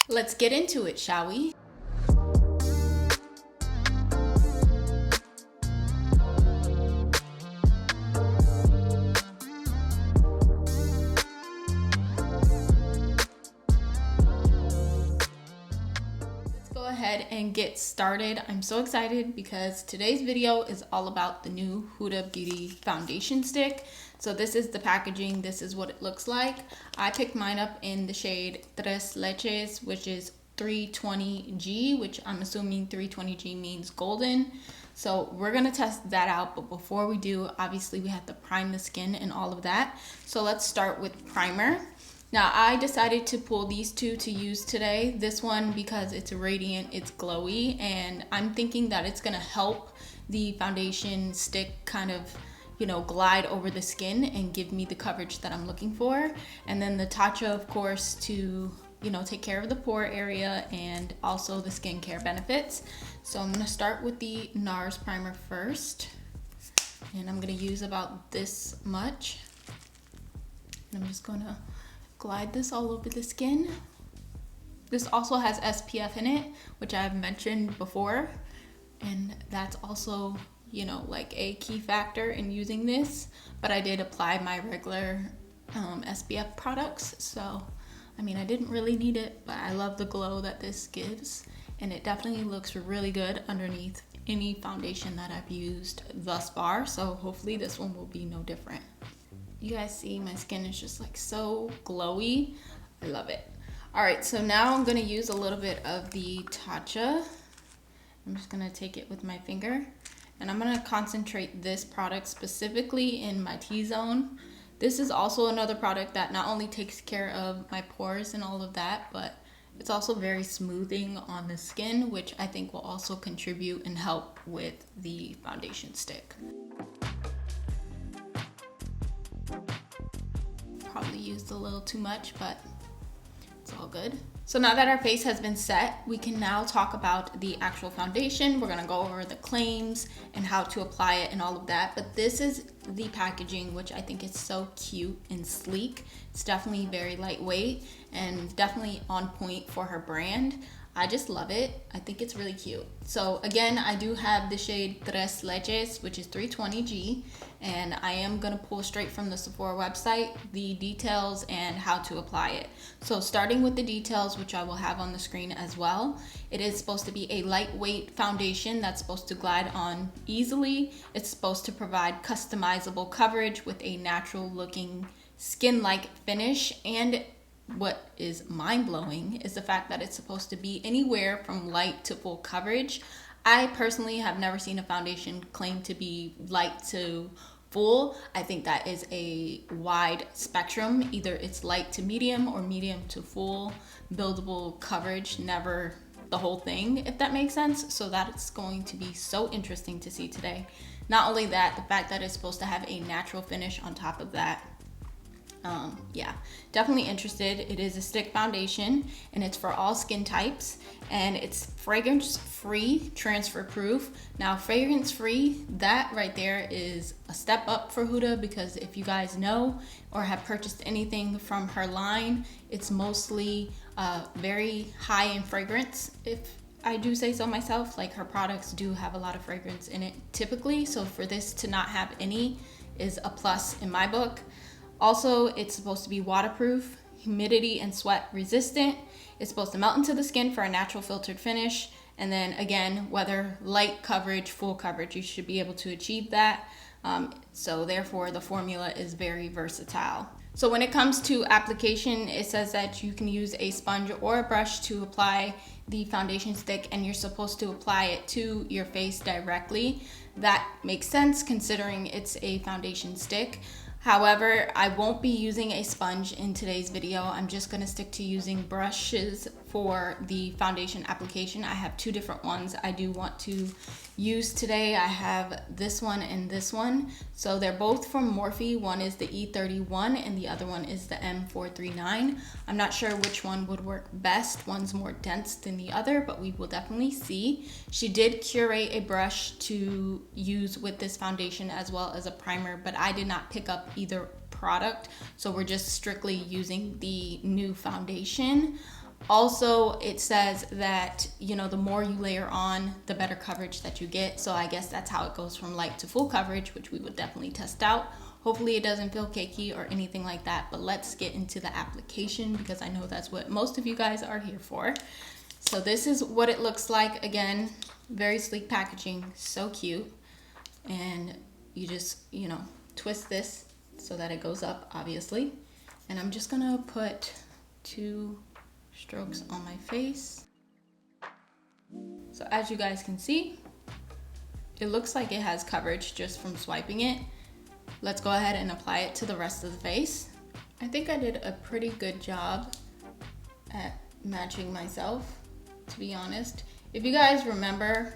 Let's get into it, shall we? Go ahead and get started. I'm so excited because today's video is all about the new Huda Beauty foundation stick. So this is the packaging. This is what it looks like. I picked mine up in the shade Tres Leches, which is 320G, which I'm assuming 320G means golden. So we're gonna test that out, but before we do, obviously we have to prime the skin and all of that. So let's start with primer. Now I decided to pull these two to use today. This one because it's radiant, it's glowy, and I'm thinking that it's gonna help the foundation stick kind of, glide over the skin and give me the coverage that I'm looking for. And then the Tatcha, of course, to take care of the pore area and also the skincare benefits. So I'm gonna start with the NARS primer first, and I'm gonna use about this much. And I'm just gonna glide this all over the skin. This also has SPF in it, which I've mentioned before, and that's also like a key factor in using this. But I did apply my regular SPF products, so I didn't really need it, but I love the glow that this gives, and it definitely looks really good underneath any foundation that I've used thus far, so hopefully this one will be no different. You guys see my skin is just like so glowy. I love it. All right, so now I'm gonna use a little bit of the Tatcha. I'm just gonna take it with my finger, and I'm gonna concentrate this product specifically in my T-zone. This is also another product that not only takes care of my pores and all of that, but it's also very smoothing on the skin, which I think will also contribute and help with the foundation stick. Probably used a little too much, but it's all good. So now that our face has been set, we can now talk about the actual foundation. We're gonna go over the claims and how to apply it and all of that, but this is the packaging, which I think is so cute and sleek. It's definitely very lightweight and definitely on point for her brand. I just love it. I think it's really cute. So again, I do have the shade Tres Leches, which is 320G, and I am gonna pull straight from the Sephora website the details and how to apply it. So starting with the details, which I will have on the screen as well, it is supposed to be a lightweight foundation that's supposed to glide on easily. It's supposed to provide customizable coverage with a natural looking skin-like finish, and what is mind-blowing is the fact that it's supposed to be anywhere from light to full coverage. I personally have never seen a foundation claim to be light to full. I think that is a wide spectrum. Either it's light to medium or medium to full buildable coverage, never the whole thing, if that makes sense. So that's going to be so interesting to see today. Not only that, the fact that it's supposed to have a natural finish on top of that. Yeah, definitely interested. It is a stick foundation, and it's for all skin types, and it's fragrance free, transfer proof. Now fragrance free, that right there is a step up for Huda, because if you guys know or have purchased anything from her line, it's mostly very high in fragrance, if I do say so myself. Like, her products do have a lot of fragrance in it typically, so for this to not have any is a plus in my book. Also, it's supposed to be waterproof, humidity and sweat resistant. It's supposed to melt into the skin for a natural filtered finish. And then again, whether light coverage, full coverage, you should be able to achieve that. So therefore, the formula is very versatile. So when it comes to application, it says that you can use a sponge or a brush to apply the foundation stick, and you're supposed to apply it to your face directly. That makes sense considering it's a foundation stick. However, I won't be using a sponge in today's video. I'm just gonna stick to using brushes for the foundation application. I have two different ones I do want to use today. I have this one and this one. So they're both from Morphe. One is the E31 and the other one is the M439. I'm not sure which one would work best. One's more dense than the other, but we will definitely see. She did curate a brush to use with this foundation as well as a primer, but I did not pick up either product. So we're just strictly using the new foundation. Also, it says that, you know, the more you layer on, the better coverage that you get. So I guess that's how it goes from light to full coverage, which we would definitely test out. Hopefully it doesn't feel cakey or anything like that, but let's get into the application because I know that's what most of you guys are here for. So this is what it looks like. Again, very sleek packaging, so cute. And you just, you know, twist this so that it goes up, obviously. And I'm just gonna put 2 strokes on my face. So as you guys can see, it looks like it has coverage just from swiping it. Let's go ahead and apply it to the rest of the face. I think I did a pretty good job at matching myself, to be honest. If you guys remember,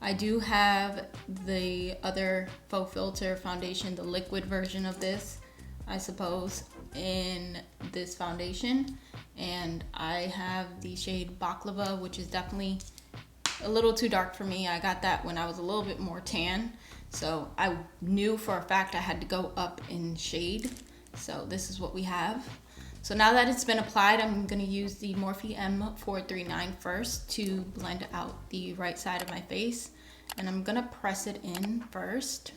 I do have the other faux filter foundation, the liquid version of this, I suppose, in this foundation. And I have the shade Baklava, which is definitely a little too dark for me. I got that when I was a little bit more tan. So I knew for a fact I had to go up in shade. So this is what we have. So now that it's been applied, I'm gonna use the Morphe M439 first to blend out the right side of my face. And I'm gonna press it in first.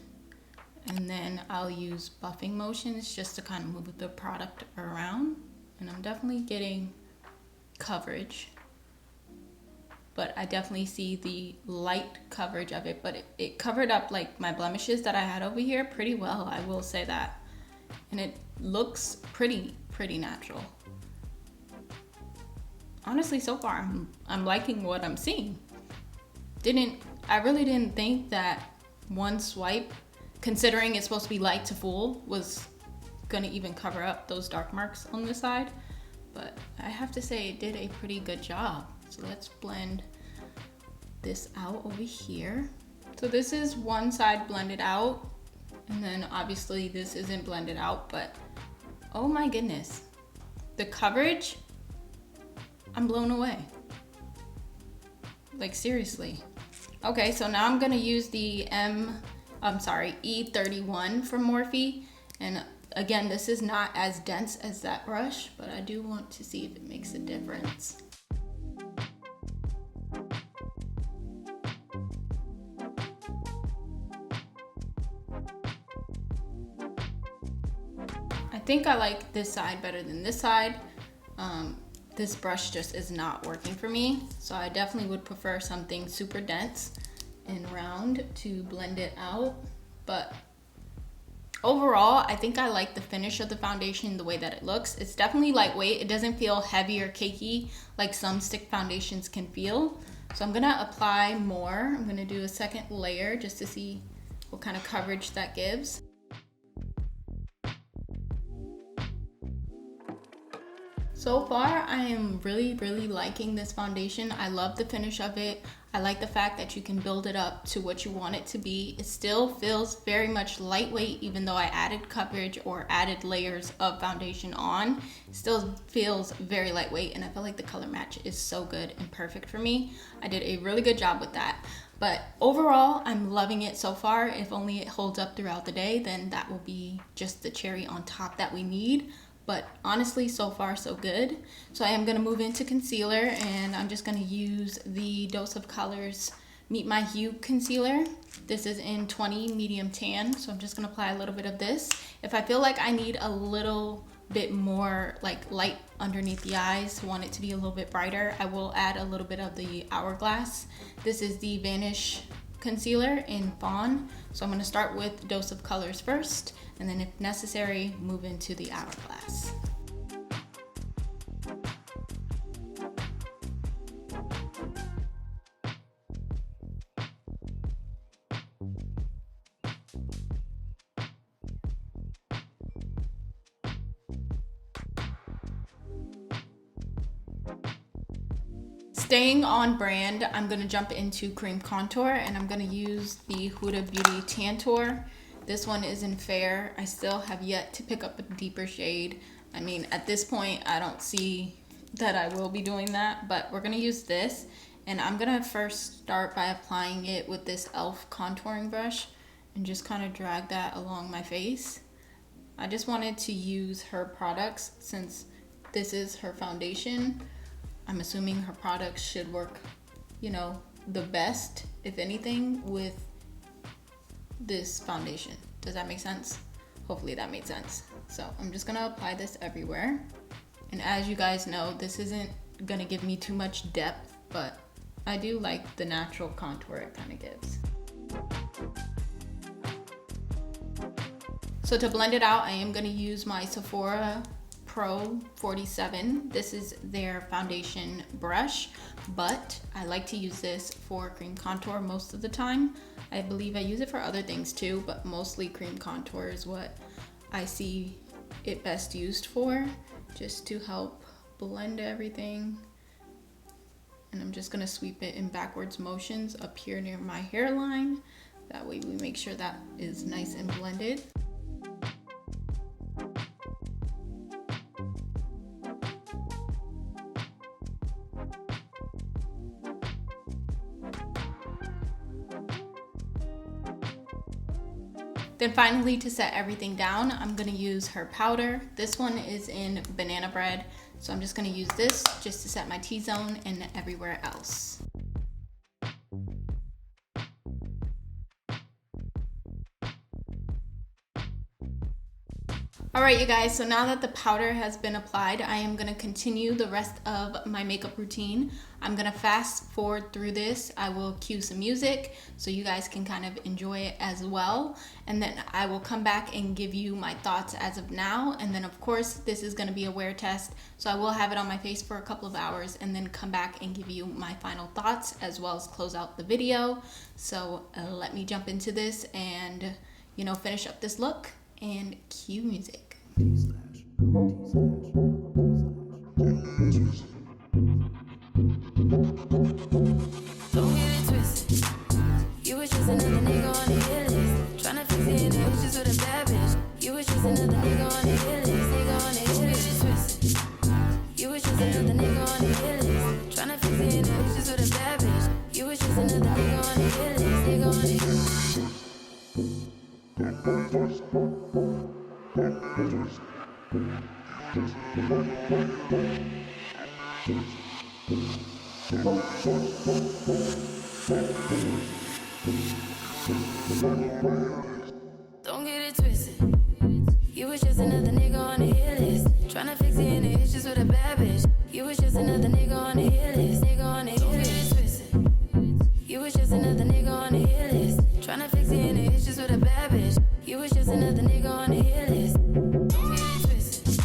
And then I'll use buffing motions just to kind of move the product around. And I'm definitely getting coverage. But I definitely see the light coverage of it, but it covered up like my blemishes that I had over here pretty well, I will say that. And it looks pretty natural. Honestly, so far, I'm liking what I'm seeing. I really didn't think that one swipe, considering it's supposed to be light to full, was gonna even cover up those dark marks on the side. But I have to say it did a pretty good job. So let's blend this out over here. So this is one side blended out, and then obviously this isn't blended out, but oh my goodness, the coverage, I'm blown away. Like seriously. Okay, so now I'm gonna use the E31 from Morphe, and again, this is not as dense as that brush, but I do want to see if it makes a difference. I think I like this side better than this side. This brush just is not working for me, so I definitely would prefer something super dense and round to blend it out. But overall, I think I like the finish of the foundation, the way that it looks. It's definitely lightweight. It doesn't feel heavy or cakey like some stick foundations can feel. So I'm gonna apply more. I'm gonna do a second layer just to see what kind of coverage that gives. So far, I am really liking this foundation. I love the finish of it. I like the fact that you can build it up to what you want it to be. It still feels very much lightweight, even though I added coverage or added layers of foundation on. It still feels very lightweight, and I feel like the color match is so good and perfect for me. I did a really good job with that. But overall, I'm loving it so far. If only it holds up throughout the day, then that will be just the cherry on top that we need. But honestly, so far so good. So I am gonna move into concealer, and I'm just gonna use the Dose of Colors Meet My Hue concealer. This is in 20 medium tan, so I'm just gonna apply a little bit of this. If I feel like I need a little bit more like light underneath the eyes, want it to be a little bit brighter, I will add a little bit of the Hourglass. This is the Vanish concealer in Fawn. So I'm gonna start with Dose of Colors first, and then if necessary, move into the Hourglass. Staying on brand, I'm gonna jump into cream contour, and I'm gonna use the Huda Beauty Tantour. This one is in Fair. I still have yet to pick up a deeper shade. I mean, at this point, I don't see that I will be doing that, but we're gonna use this. And I'm gonna first start by applying it with this e.l.f. contouring brush and just kind of drag that along my face. I just wanted to use her products since this is her foundation. I'm assuming her products should work, you know, the best, if anything, with this foundation. Does that make sense? Hopefully that made sense. So I'm just gonna apply this everywhere. And as you guys know, this isn't gonna give me too much depth, but I do like the natural contour it kind of gives. So to blend it out, I am gonna use my Sephora Pro 47. This is their foundation brush, but I like to use this for cream contour most of the time. I believe I use it for other things too, but mostly cream contour is what I see it best used for, just to help blend everything. And I'm just gonna sweep it in backwards motions up here near my hairline. That way we make sure that is nice and blended. Then finally, to set everything down, I'm gonna use her powder. This one is in Banana Bread. So I'm just gonna use this just to set my T-zone and everywhere else. All right, you guys, so now that the powder has been applied, I am gonna continue the rest of my makeup routine. I'm gonna fast forward through this. I will cue some music so you guys can kind of enjoy it as well. And then I will come back and give you my thoughts as of now. And then of course, this is gonna be a wear test. So I will have it on my face for a couple of hours and then come back and give you my final thoughts as well as close out the video. So let me jump into this and, you know, finish up this look and cue music. Don't get it twisted. You was just another nigga on the hit list. Tryna fix it in the issues with a bad bitch. You was just another nigga on the hit list. Nigga on the hit list. Twisted. You was just another nigga on the hit list. Tryna fix it in the issues with a bad bitch. You was just another nigga on the hit list. Nigga on the hit list. Don't get it twisted. You was just another nigga on the hit list. Tryna fix it in the issues with a bad bitch. You was just another nigga on the hit list. Nigga on the hit list. Don't get it twisted. You was just another nigga on the hit list. Tryna fix it in the issues with a bad bitch. You was just another nigga on the hit list. Don't get it twisted.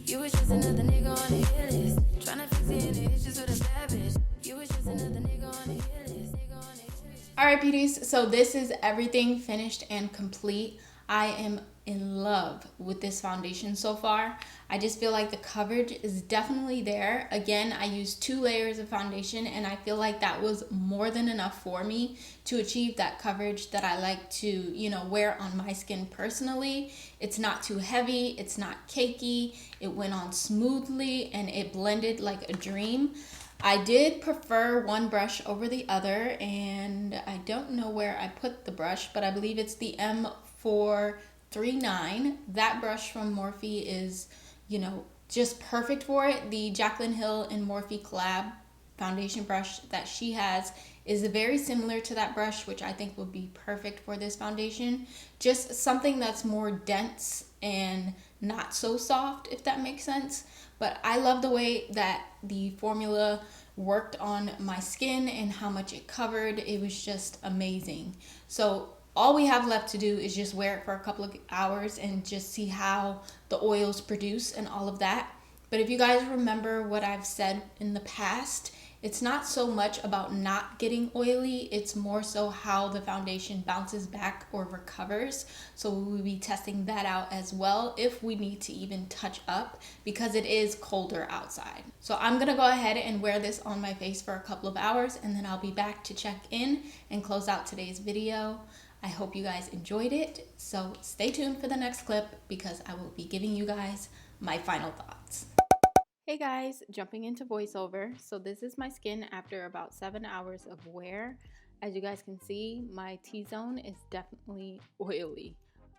You was just another nigga on the hit list. Tryna fix it in the issues with a bad bitch. You was just another nigga on the hit list. Nigga on the hit list. All right, beauties, so this is everything finished and complete. I am in love with this foundation so far. I just feel like the coverage is definitely there. Again, I used 2 layers of foundation and I feel like that was more than enough for me to achieve that coverage that I like to, you know, wear on my skin personally. It's not too heavy, it's not cakey, it went on smoothly and it blended like a dream. I did prefer one brush over the other, and I don't know where I put the brush, but I believe it's the M439. That brush from Morphe is, you know, just perfect for it. The Jaclyn Hill and Morphe collab foundation brush that she has is very similar to that brush, which I think would be perfect for this foundation. Just something that's more dense and not so soft, if that makes sense. But I love the way that the formula worked on my skin and how much it covered. It was just amazing. So all we have left to do is just wear it for a couple of hours and just see how the oils produce and all of that. But if you guys remember what I've said in the past, it's not so much about not getting oily, it's more so how the foundation bounces back or recovers. So we will be testing that out as well if we need to even touch up, because it is colder outside. So I'm gonna go ahead and wear this on my face for a couple of hours and then I'll be back to check in and close out today's video. I hope you guys enjoyed it. So stay tuned for the next clip because I will be giving you guys my final thoughts. Hey guys, jumping into voiceover. So this is my skin after about 7 hours of wear. As you guys can see, my T-zone is definitely oily.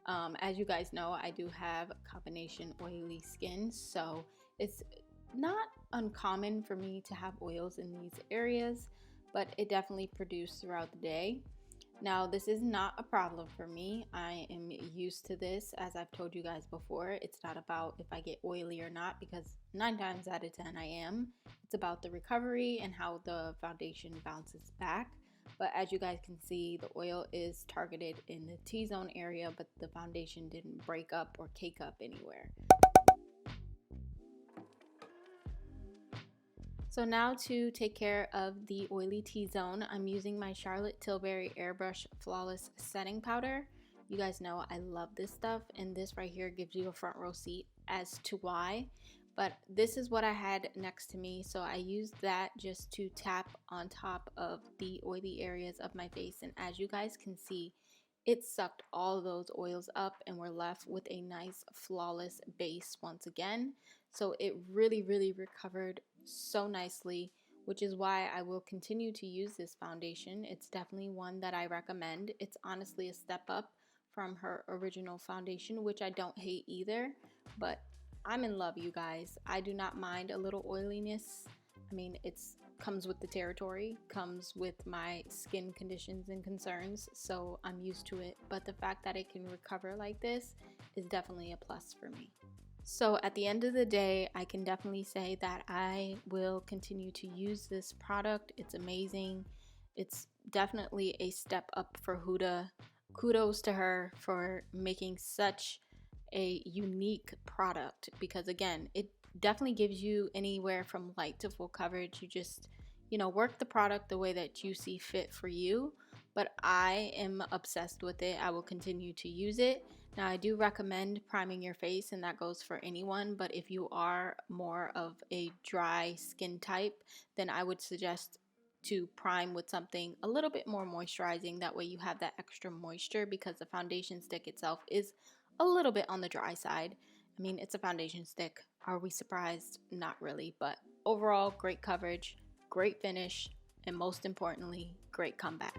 As you guys know, I do have combination oily skin, so it's not uncommon for me to have oils in these areas, but it definitely produced throughout the day. Now, this is not a problem for me. I am used to this, as I've told you guys before. It's not about if I get oily or not, because 9 times out of 10 I am. It's about the recovery and how the foundation bounces back. But as you guys can see, the oil is targeted in the T-zone area, but the foundation didn't break up or cake up anywhere. So now to take care of the oily T-zone, I'm using my Charlotte Tilbury Airbrush Flawless Setting Powder. You guys know I love this stuff, and this right here gives you a front row seat as to why. But this is what I had next to me, so I used that just to tap on top of the oily areas of my face, and as you guys can see, it sucked all those oils up and we're left with a nice flawless base once again. So it really recovered so nicely, which is why I will continue to use this foundation. It's definitely one that I recommend. It's honestly a step up from her original foundation, which I don't hate either, but I'm in love, you guys. I do not mind a little oiliness. I mean, it's comes with the territory, comes with my skin conditions and concerns, so I'm used to it. But the fact that it can recover like this is definitely a plus for me. So at the end of the day, I can definitely say that I will continue to use this product. It's amazing. It's definitely a step up for Huda. Kudos to her for making such a unique product, because again, it definitely gives you anywhere from light to full coverage. You just, work the product the way that you see fit for you, but I am obsessed with it. I will continue to use it. Now, I do recommend priming your face, and that goes for anyone, but if you are more of a dry skin type, then I would suggest to prime with something a little bit more moisturizing. That way you have that extra moisture, because the foundation stick itself is a little bit on the dry side. I mean, it's a foundation stick. Are we surprised? Not really, but overall, great coverage, great finish, and most importantly, great comeback.